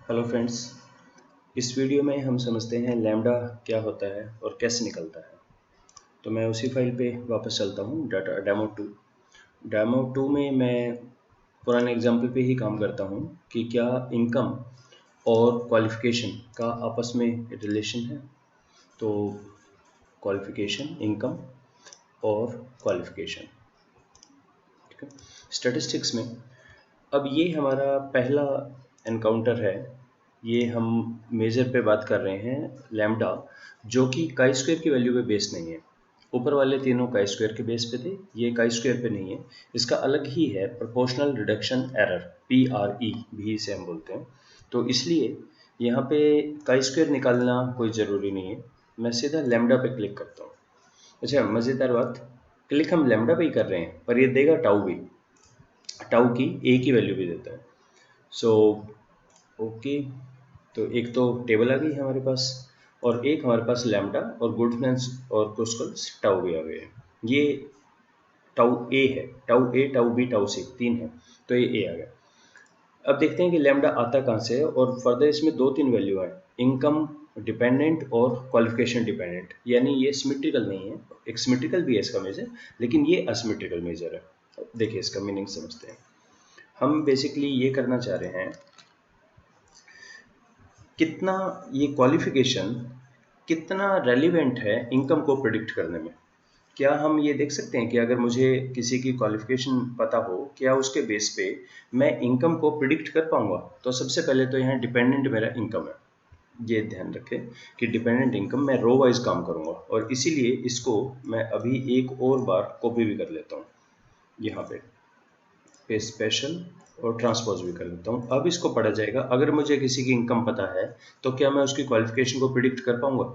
Hello friends. इस video में हम समझते हैं लैम्डा क्या होता है और कैसे निकलता है। तो मैं उसी फाइल पे वापस चलता हूँ, डाटा डेमो 2 में मैं पुराने एग्जाम्पल पे ही काम करता हूँ कि क्या इनकम और क्वालिफिकेशन का आपस में रिलेशन है। तो क्वालिफिकेशन, इनकम और क्वालिफिकेशन, ठीक है। स्टैटिस्टिक्स में अब ये हमारा पहला एनकाउंटर है। ये हम मेजर पे बात कर रहे हैं लैम्डा, जो कि काई स्क्वायर की वैल्यू पे बेस नहीं है। ऊपर वाले तीनों काई स्क्वायर के बेस पे थे, ये काई स्क्वायर पे नहीं है। इसका अलग ही है प्रोपोर्शनल रिडक्शन एरर, PRE भी इसे हम बोलते हैं। तो इसलिए यहाँ पे काई स्क्वायर निकालना कोई ज़रूरी नहीं है। मैं सीधा लैम्डा पे क्लिक करता हूँ। अच्छा, मज़ेदार बात, क्लिक हम लैम्डा पे ही कर रहे हैं पर ये देगा टाउ भी, टाउ की ए की वैल्यू भी देता है। सो ओके, तो एक तो टेबल आ गई हमारे पास और एक हमारे पास लैम्डा और गुडनेस और क्रुस्कल्स टाउ भी आ गए हैं। ये टाउ ए है, टाउ ए, टाउ बी, टाउ सी, तीन है, तो ये ए आ गया। अब देखते हैं कि लैम्डा आता कहाँ से है और फर्दर इसमें दो तीन वैल्यू है, इनकम डिपेंडेंट और क्वालिफिकेशन डिपेंडेंट। यानी ये सिमेट्रिकल नहीं है, एक सिमेट्रिकल भी है इसका मेजर, लेकिन ये असिमेट्रिकल मेजर है। देखिए इसका मीनिंग समझते हैं। हम बेसिकली ये करना चाह रहे हैं, कितना ये क्वालिफिकेशन कितना रेलिवेंट है इनकम को प्रिडिक्ट करने में। क्या हम ये देख सकते हैं कि अगर मुझे किसी की क्वालिफिकेशन पता हो, क्या उसके बेस पे मैं इनकम को प्रिडिक्ट कर पाऊंगा। तो सबसे पहले तो यहाँ डिपेंडेंट मेरा इनकम है, ये ध्यान रखें कि डिपेंडेंट इनकम मैं रो वाइज काम करूंगा और इसीलिए इसको मैं अभी एक और बार कॉपी भी कर लेता हूँ यहाँ पे स्पेशल और ट्रांसपोज भी कर लेता हूँ। अब इसको पढ़ा जाएगा, अगर मुझे किसी की इनकम पता है तो क्या मैं उसकी क्वालिफिकेशन को प्रिडिक्ट कर पाऊंगा।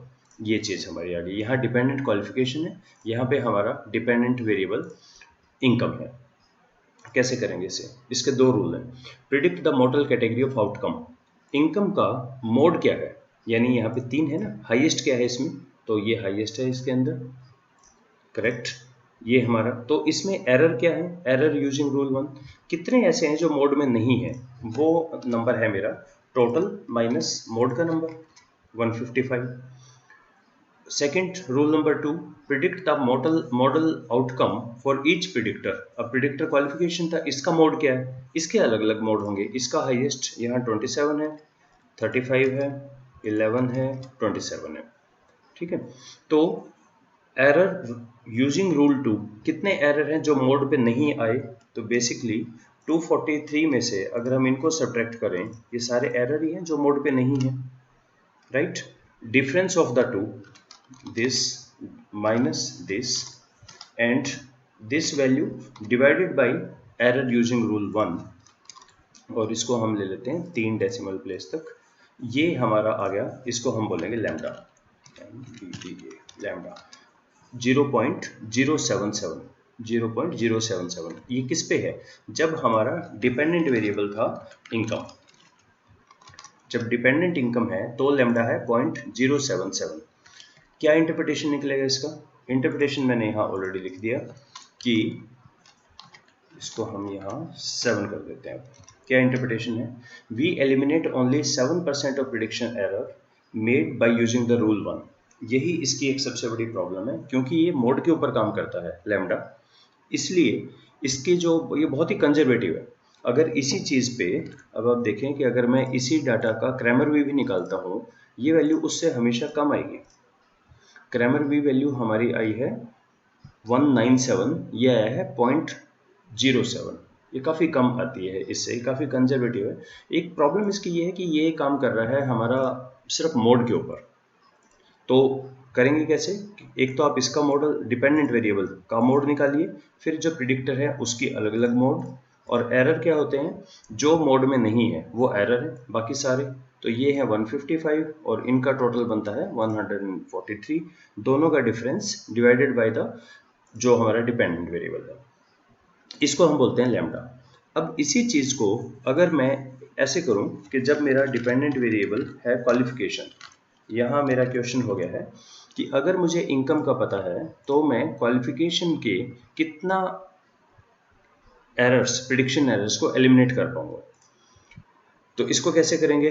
ये चीज़ हमारी आ गई। यहाँ डिपेंडेंट क्वालिफिकेशन है, यहाँ पे हमारा डिपेंडेंट वेरिएबल इनकम है। कैसे करेंगे इसे, इसके दो रूल हैं। Predict the model category of outcome, income का मोड क्या है, यानी यहाँ पे तीन है ना, हाईएस्ट क्या है इसमें, तो ये हाईएस्ट है इसके अंदर, करेक्ट। ये हमारा, तो इसमें एरर क्या है, एरर यूजिंग रूल 1, कितने ऐसे हैं जो मोड में नहीं है, वो नंबर है मेरा टोटल माइनस मोड का number 155। Second rule number 2, predict the model outcome for each predictor. अब प्रिडिक्टर क्वालिफिकेशन था, इसका मोड क्या है, इसके अलग अलग मोड होंगे। इसका हाईएस्ट यहाँ 27 है, 35 है, 11 है, 27 है, ठीक है। तो एरर यूजिंग रूल 2, कितने एरर हैं जो मोड पे नहीं आए, तो बेसिकली 243 में से अगर हम इनको सब्ट्रैक्ट करें, ये सारे एरर ही हैं जो मोड पे नहीं है, right. Difference of the two, this minus this and this value divided by error using rule 1, और इसको हम ले लेते हैं 3 डेसिमल प्लेस तक। ये हमारा आ गया, इसको हम बोलेंगे लैम्डा, लैम्डा 0.077, 0.077। ये किस पे है, जब हमारा डिपेंडेंट वेरिएबल था इनकम। जब डिपेंडेंट इनकम है तो लैम्डा है 0.077। क्या इंटरप्रिटेशन निकलेगा इसका, इंटरप्रिटेशन मैंने यहाँ ऑलरेडी लिख दिया कि इसको हम यहाँ 7 कर देते हैं। क्या इंटरप्रिटेशन है, we eliminate only 7% of prediction error made by using the rule 1। यही इसकी एक सबसे बड़ी प्रॉब्लम है, क्योंकि ये मोड के ऊपर काम करता है लैम्डा, इसलिए इसके जो ये बहुत ही कंजर्वेटिव है। अगर इसी चीज़ पे, अब आप देखें कि अगर मैं इसी डाटा का क्रैमर भी निकालता हूँ, ये वैल्यू उससे हमेशा कम आएगी। क्रैमर वी वैल्यू हमारी आई है 197, ये आया है 0.07, ये काफ़ी कम आती है, इससे काफ़ी कंजर्वेटिव है। एक प्रॉब्लम इसकी ये है कि ये काम कर रहा है हमारा सिर्फ मोड के ऊपर। तो करेंगे कैसे, एक तो आप इसका मॉडल डिपेंडेंट वेरिएबल का मोड निकालिए, फिर जो प्रिडिक्टर है उसकी अलग अलग मोड, और एरर क्या होते हैं, जो मोड में नहीं है वो एरर है, बाकी सारे। तो ये है 155 और इनका टोटल बनता है 143, दोनों का डिफरेंस डिवाइडेड बाय द जो हमारा डिपेंडेंट वेरिएबल है, इसको हम बोलते हैं लैम्डा। अब इसी चीज़ को अगर मैं ऐसे करूं कि जब मेरा डिपेंडेंट वेरिएबल है क्वालिफिकेशन, यहाँ मेरा क्वेश्चन हो गया है कि अगर मुझे इनकम का पता है तो मैं क्वालिफिकेशन के कितना एरर्स, प्रिडिक्शन एरर्स को एलिमिनेट कर पाऊंगा। तो इसको कैसे करेंगे?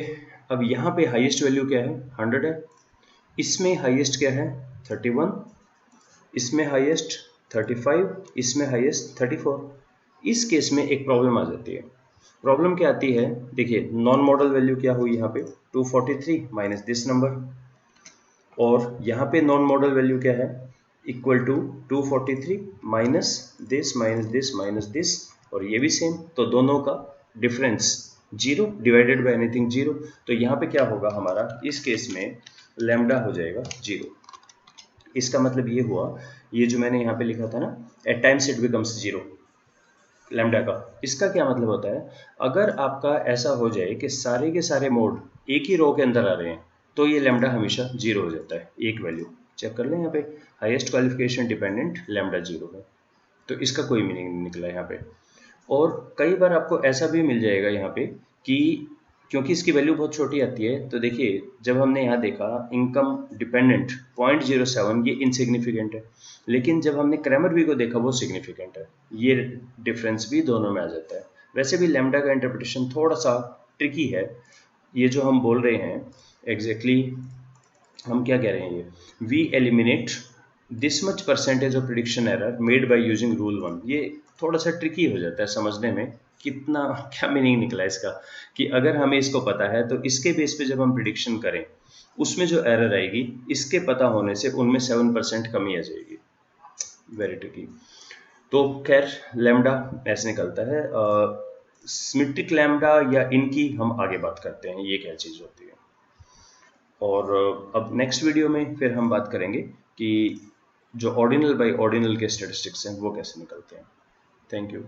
अब यहाँ पे हाईएस्ट वैल्यू क्या है? 100 है। इसमें हाईएस्ट क्या है? 31, इसमें हाईएस्ट 35, इसमें हाईएस्ट 34। इस केस में एक प्रॉब्लम आ जाती है। प्रॉब्लम क्या आती है? देखिए नॉन मॉडल वैल्यू क्या हुई यहाँ पे? 243 माइनस दिस नंबर, और यहाँ पे नॉन मॉडल वैल्यू क्या है? Equal to 243 minus this minus this minus this, और ये भी सेम, तो दोनों का डिफरेंस 0 डिवाइडेड बाय एनीथिंग 0। तो यहाँ पे क्या होगा हमारा? इस केस में लैम्डा हो जाएगा 0। इसका मतलब ये हुआ, ये जो मैंने यहाँ पे लिखा था ना, at times it becomes 0 lambda का, इसका क्या मतलब होता है? अगर आपका ऐसा हो जाए कि सारे के सारे मोड एक ही रो के अंदर आ रहे हैं, तो ये लैम्डा हमेशा 0 हो जाता है, एक वैल्यू चेक कर लें यहाँ पे, हाईएस्ट क्वालिफिकेशन डिपेंडेंट लैम्डा 0 है, तो इसका कोई मीनिंग नहीं निकला यहाँ पे। और कई बार आपको ऐसा भी मिल जाएगा यहाँ पे कि क्योंकि इसकी वैल्यू बहुत छोटी आती है, तो देखिए जब हमने यहाँ देखा इनकम डिपेंडेंट 0.07, ये इनसिग्निफिकेंट है, लेकिन जब हमने क्रैमरबी को देखा वो सिग्निफिकेंट है, ये डिफरेंस भी दोनों में आ जाता है। वैसे भी लैम्डा का इंटरप्रिटेशन थोड़ा सा ट्रिकी है। ये जो हम बोल रहे हैं एग्जैक्टली हम क्या कह रहे हैं, ये we eliminate this much percentage of prediction error made by using rule 1, ये थोड़ा सा ट्रिकी हो जाता है समझने में, कितना क्या मीनिंग निकला इसका, कि अगर हमें इसको पता है तो इसके बेस पे जब हम प्रिडिक्शन करें उसमें जो एरर आएगी इसके पता होने से उनमें 7% कमी आ जाएगी, वेरी ट्रिकी। तो खैर लैम्डा ऐसे निकलता है। सिमेट्रिक लैम्डा या इनकी हम आगे बात करते हैं, ये क्या चीज़ होती है। और अब नेक्स्ट वीडियो में फिर हम बात करेंगे कि जो ऑर्डिनल बाई ऑर्डिनल के स्टेटिस्टिक्स हैं वो कैसे निकलते हैं। Thank you.